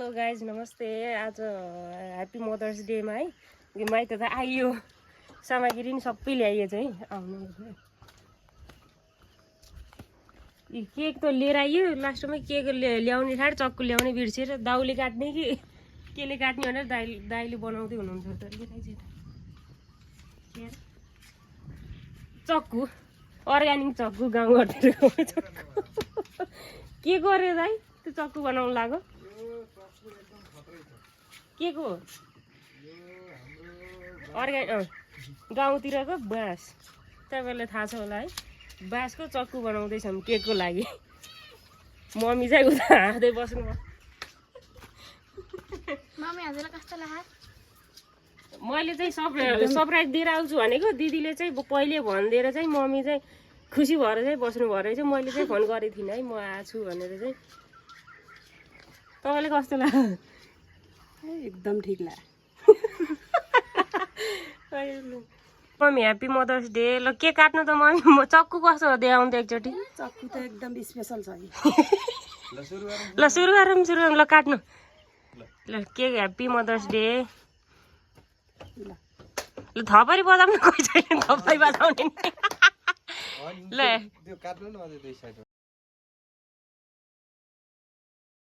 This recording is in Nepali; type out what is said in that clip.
हेलो गाइज नमस्ते। आज ह्याप्पी मदर्स डेमा है माइत त आइयो सामग्री नि सबै ल्याइएछ है आउनु केक त लिएर आइयो लास्टमा केक ल्याउने ठाड चक्कु ल्याउने बिर्सेर दाउले काट्ने कि केले काट्ने भनेर दाइले बनाउँदै हुनुहुन्छ त चक्कु अर्ग्यानिक चक्कु गाउँघरतिर के गर्यो दाइ त्यो चक्कु बनाउनु लाग्यो के को गाउँतिरको बाँस तपाईँलाई थाहा छ होला है बाँसको चक्कु बनाउँदैछौँ केकको लागि मम्मी चाहिँ उता हाँस्दै बस्नु मैले चाहिँ सरप्राइज दिएर आउँछु भनेको दिदीले चाहिँ पहिले भनिदिएर चाहिँ मम्मी चाहिँ खुसी भएर चाहिँ बस्नु भएर चाहिँ मैले चाहिँ फोन गरेको थिइनँ है म आएको छु भनेर चाहिँ तपाईँले कस्तो लाग्यो एकदम ठीक लाग्यो मम्मी ह्याप्पी मदर्स डे ल के काट्नु त मम्मी म चक्कु कस्तो हो देखाउनु त एकचोटि चक्कु त एकदम स्पेशल छ ल सुरु गरौँ ल काट्नु ल के ह्याप्पी मदर्स डे ल थपरी बजाउनु कोही छैन थपरी बजाउने ल